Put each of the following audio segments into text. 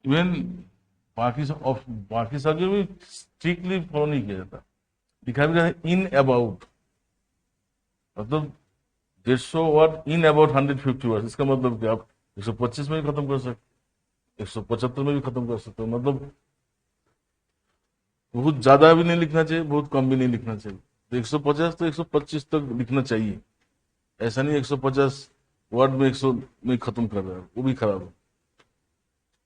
Even बाकी सब जो भी स्ट्रिक्टली फॉलो नहीं किया जाता, दिखा भी जाता है इन अबाउट, मतलब 150 वर्ड इन अबाउट 150 वर्ड। इसका मतलब कि आप 125 में भी खत्म कर सकते, 175 में भी खत्म कर सकते हो। मतलब बहुत ज्यादा भी नहीं लिखना चाहिए, बहुत कम भी नहीं लिखना चाहिए। तो 150 तो 125 तक लिखना चाहिए। ऐसा नहीं 150 वर्ड में 100 में खत्म कर रहा है, वो भी खराब है।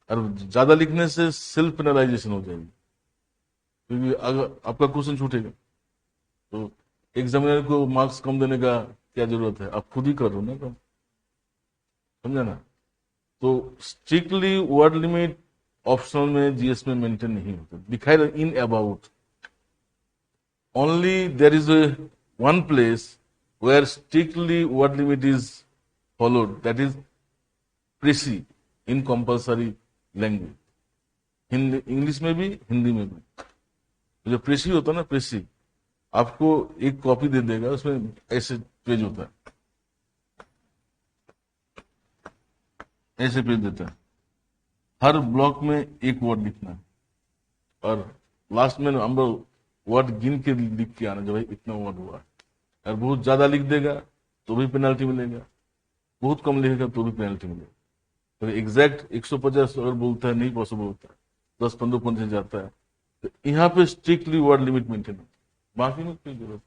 और ज्यादा लिखने से सेल्फ पेनलाइजेशन हो जाएगी, क्योंकि अगर आपका क्वेश्चन छूटेगा तो एग्जामिनर को मार्क्स कम देने का क्या जरूरत है, आप खुद ही करो ना कम। समझा ना? तो स्ट्रिक्टली वर्ड लिमिट ऑप्शनल में जीएस में मेंटेन नहीं होता, दिखाई in about. only there is a one place where strictly word limit is followed, that is precis in compulsory language. Hindi English में भी, हिंदी में भी। तो जो प्रेसी होता है ना, प्रेसी आपको एक कॉपी दे देगा, उसमें ऐसे पेज होता है, ऐसे पेज देता है। हर ब्लॉक में एक वर्ड लिखना है, और लास्ट में हम लोग वर्ड गिन के लिख के आना, जो भाई इतना वर्ड हुआ। और बहुत ज्यादा लिख देगा तो भी पेनल्टी मिलेगा, बहुत कम लिखेगा तो भी पेनल्टी मिलेगा। तो एग्जैक्ट 150 अगर बोलता है, नहीं पॉसिबल होता है, 10-15 पॉइंट से जाता है। तो यहाँ पे स्ट्रिक्टली वर्ड लिमिट मेंटेन होता है, बाकी में कोई जरूरत।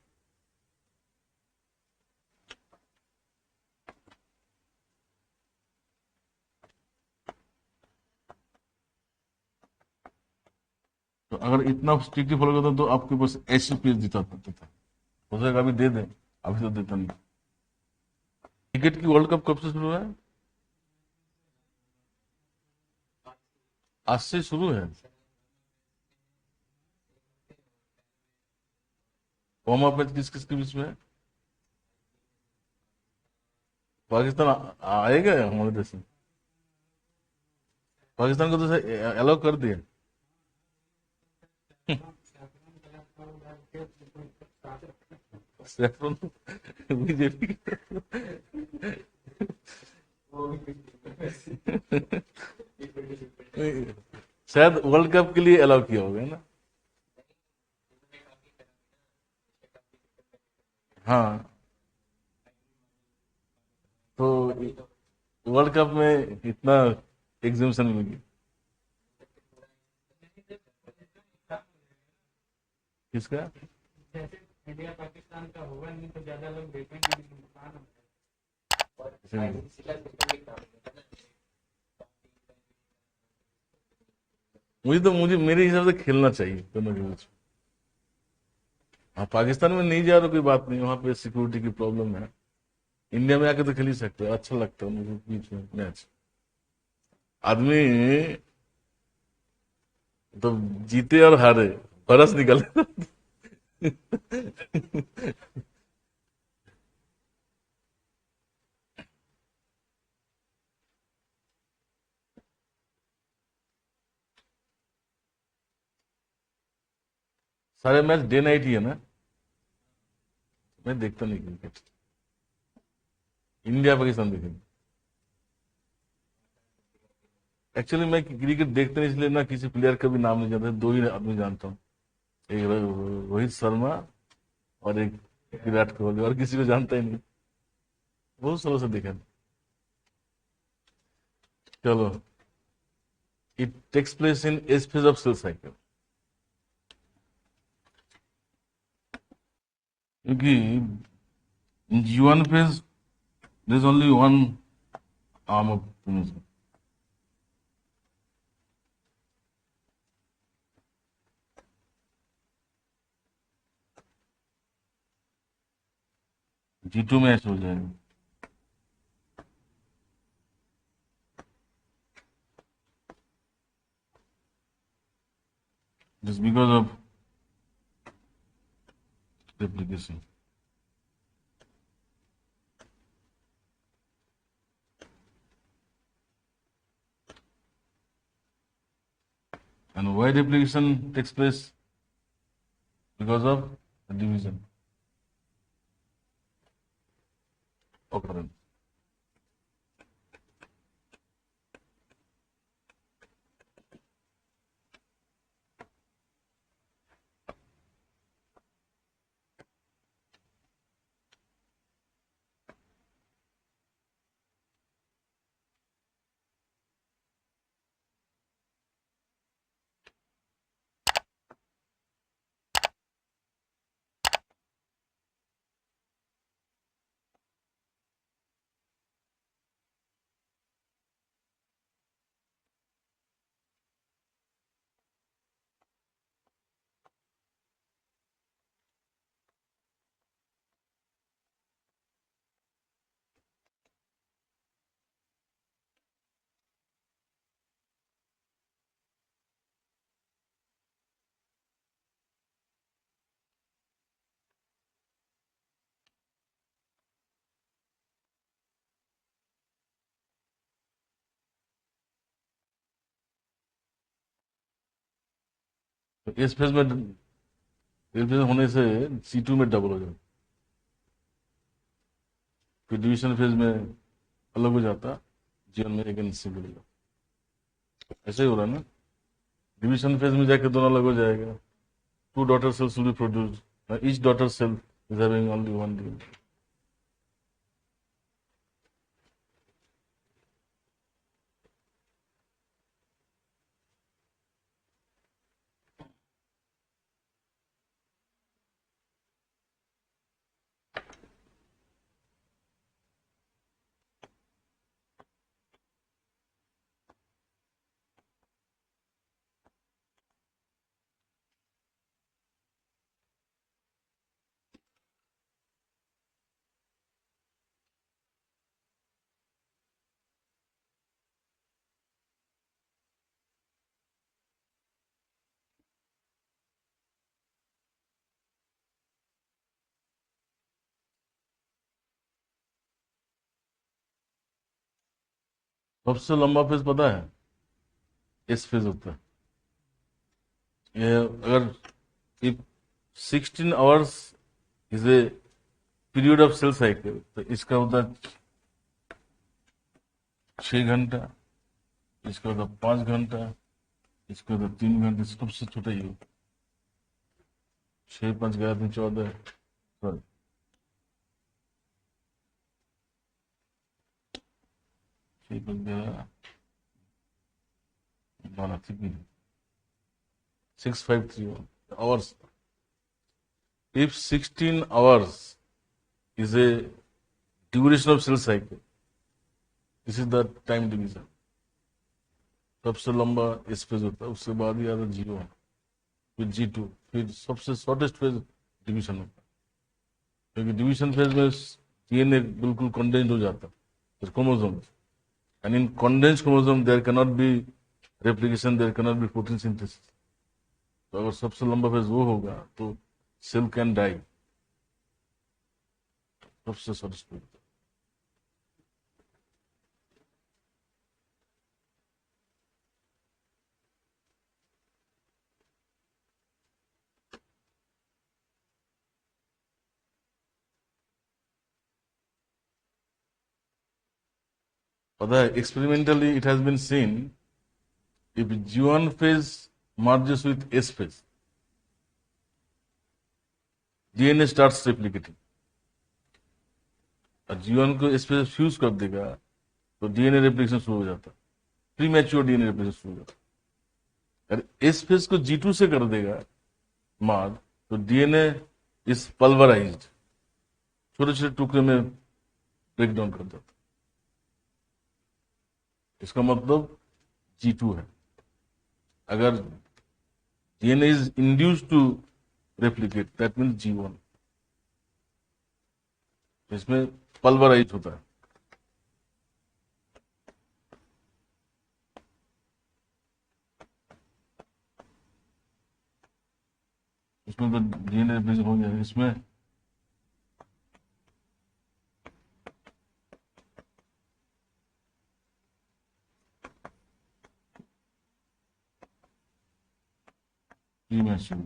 तो अगर इतना स्ट्रिक्टली फॉलो करता तो आपके पास ऐसे पेज दिखा सकता था। हो सकेगा अभी दे दें, अभी तो देता नहीं। क्रिकेट की वर्ल्ड कप कब से शुरू है? आज से शुरू है। वार्म अप मैच किस किस के बीच में है? पाकिस्तान आएगा हमारे देश में? पाकिस्तान को तो अलाउ कर दिया। Saffron BJP. शायद वर्ल्ड कप के लिए अलाउ किया होगा ना। हाँ, तो वर्ल्ड कप में इतना एग्जिबिशन मिल गया। किसका? मुझे मेरे हिसाब से खेलना चाहिए दोनों के बीच। हाँ, पाकिस्तान में नहीं जा रहा कोई बात नहीं, वहां पे सिक्योरिटी की प्रॉब्लम है। इंडिया में आके तो खेल ही सकते हो, अच्छा लगता है मुझे बीच में मैच। आदमी तो जीते और हारे, बरस निकले। सारे मैच डे नाइट ही है ना? मैं देखता नहीं क्रिकेट। इंडिया पाकिस्तान देखेंगे। एक्चुअली मैं क्रिकेट देखते नहीं, इसलिए ना किसी प्लेयर का भी नाम नहीं जानता, दो ही आदमी जानता हूँ। एक रोहित शर्मा और एक विराट कोहली, और किसी को जानता ही नहीं। बहुत सालों से देखा नहीं। चलो, it takes place in each phase of cell cycle, क्योंकि G1 phase, there's only one arm of feminism. G2 में ऐसे हो जाएगा। Just because of replication. And why replication takes place? Because of division. occurrence. तो इस phase होने से C2 में डबल हो जाता, फिर डिविजन फेज में अलग हो जाता, जीवन में अगेन सिंगल हो जाता। ऐसे ही हो रहा है ना, डिविजन फेज में जाके दोनों अलग हो जाएगा। Two daughter cells will be produced, each daughter cell is having only one DNA. सबसे लंबा फेज पता है, एस फेज होता है। ये अगर if 16 hours is a period of cell cycle, तो इसका होता है 6 घंटा, इसका होता है 5 घंटा, इसका होता है 3 घंटे, सबसे छोटा ही हो। 6 5 11 14, sorry 6 5 12 653 hours. If 16 hours is a duration of cell cycle, this is the time division. सबसे लंबा इस फेज होता है, उसके बाद ही आता है G1, फिर G2, फिर सबसे शॉर्टेस्ट फेज डिवीजन होता है। क्योंकि डिवीजन फेज में डीएनए बिल्कुल कंडेंस हो जाता है chromosome, and in condense chromosome there can not be replication, there can not be protein synthesis. तो अगर सबसे लंबा फेज वो होगा तो सेल कैन डाई, सबसे शॉर्टेस्ट फेज। पता है, experimentally it has been seen, if G1 phase merges with S phase, DNA starts replicating। और G1 को S phase फ्यूज कर देगा तो डीएनए रेप्लिकेशन शुरू हो जाता, प्री मैच्योर डीएनए रेप्लिकेशन शुरू हो जाता। अगर S phase को G2 से कर देगा मार, तो डीएनए इज पल्वराइज्ड, छोटे छोटे टुकड़े में ब्रेक डाउन कर देता। इसका मतलब G2 है। अगर DNA is induced to replicate, that means G1। इसमें पल्वराइज होता है। इसमें तो डीएनए रेप्लिकेशन हो गया, इसमें प्री मैच्योर।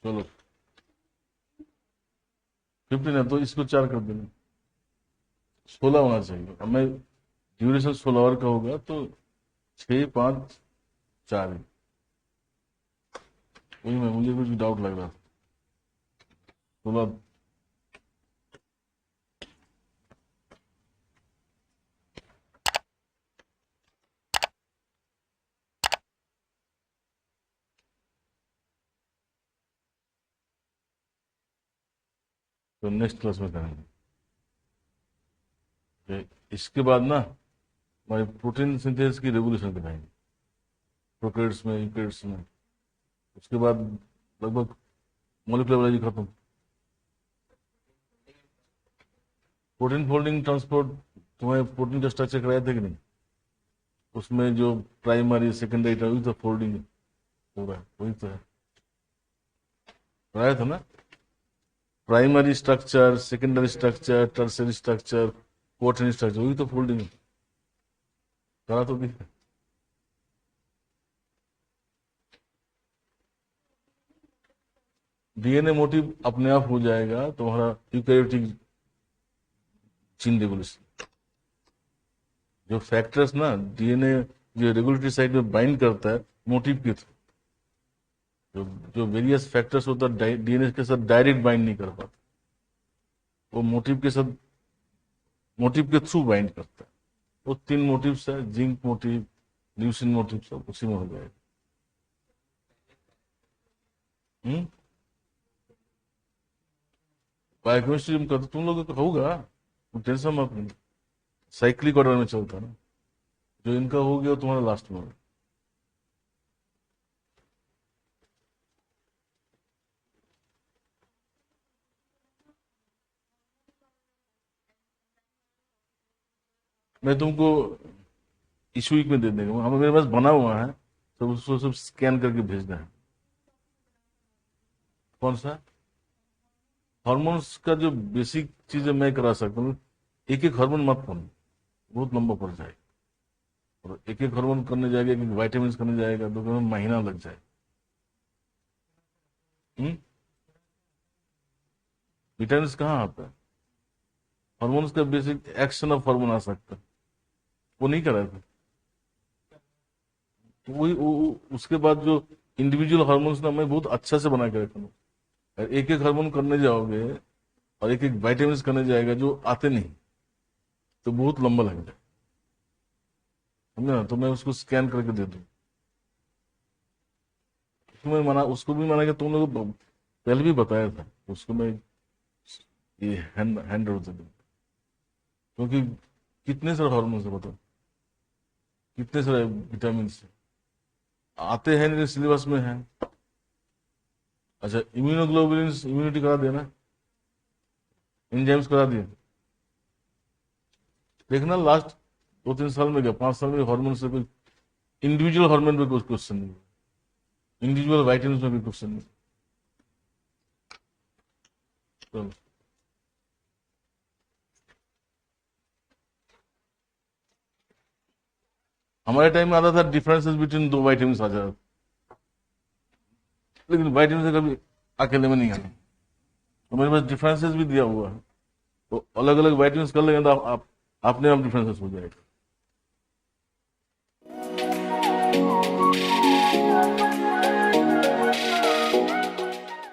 चलो 15 है तो इसको 4 कर देना, 16 होना चाहिए। अब मैं ड्यूरेशन 16 आवर का होगा तो 6, 5, 4 ही। वही मैं, मुझे कुछ डाउट लग रहा था। 16। तो नेक्स्ट क्लास में करेंगे। इसके बाद ना हमारे प्रोटीन सिंथेसिस की रेवोल्यूशन दिखाएंगे, प्रोकैरियोट्स में, यूकैरियोट्स में। उसके बाद लगभग मॉलिक्यूलर बायोलॉजी खत्म। प्रोटीन फोल्डिंग ट्रांसपोर्ट, तुम्हें प्रोटीन का स्ट्रक्चर कराया था कि नहीं? उसमें जो प्राइमरी सेकेंडरी वही तो फोल्डिंग हो रहा है, वही तो है, कराया था ना? Primary structure, secondary structure, tertiary structure, quaternary structure, वही तो फोल्डिंग है। करा तो दिखा। डीएनए मोटिव अपने आप हो जाएगा तुम्हारा यूकैरियोटिक जीन रेगुलेशन। जो फैक्टर्स ना डीएनए जो रेगुलेटरी साइट में बाइंड करता है मोटिव के थ्रू, जो जो वेरियस फैक्टर्स होता है डीएनए के साथ डायरेक्ट बाइंड नहीं कर पाता, वो मोटिव के साथ, मोटिव के थ्रू बाइंड करता है। वो 3 मोटिव्स है, जिंक मोटिव, ल्यूसिन मोटिव, सब उसी में हो जाएगा। हम्म। बायोकेमिस्ट्री में करते तुम लोग को होगा, तुम टेंशन मत लो। साइक्लिक ऑर्डर में चलता है ना, जो इनका हो गया वो तुम्हारा लास्ट में होगा। मैं तुमको इशू वीक में दे देंगे, हम मेरे पास बना हुआ है, तो उसको सब स्कैन करके भेजना है। कौन सा? हार्मोन्स का जो बेसिक चीजें मैं करा सकता हूँ। एक एक हार्मोन मत करो, बहुत लंबा पड़ जाएगा। और एक एक हार्मोन करने जाएगा, एक एक वाइटामिन करने जाएगा तो तुम्हें महीना लग जाए। विटामिन कहाँ आता है? हार्मोन्स का बेसिक एक्शन ऑफ हार्मोन आ सकता है, वो नहीं करा था। तो वही उसके बाद जो इंडिविजुअल हार्मोन्स ना मैं बहुत अच्छा से बना के रखा हूँ। एक एक हार्मोन करने जाओगे और एक एक वाइटामिन करने जाएगा जो आते नहीं, तो बहुत लंबा लग जाए, समझे ना? तो मैं उसको स्कैन करके दे दूँ। उसको मैं मना, उसको भी मना कि तुम लोग को पहले भी बताया था, उसको मैं ये हैंड ओवर दे दूँ। क्योंकि कितने सारे हार्मोन है बताओ, कितने सारे विटामिन आते हैं, नहीं सिलेबस में है। अच्छा, इम्यूनोग्लोबुलिन इम्यूनिटी करा देना, एंजाइम्स करा दिए। देखना लास्ट 2-3 साल में क्या 5 साल में हार्मोन से कोई इंडिविजुअल हार्मोन पे कोई क्वेश्चन नहीं, इंडिविजुअल वाइटामिन में भी क्वेश्चन नहीं। तो हमारे टाइम में आता था डिफरेंसेस बिटवीन 2 वाइटामिन आ जाता, लेकिन वाइटामिन से कभी अकेले में नहीं आना। तो मेरे पास डिफरेंसेस भी दिया हुआ है, तो अलग अलग वाइटामिन कर लेंगे तो आप अपने आप डिफरेंसेस हो जाएगा।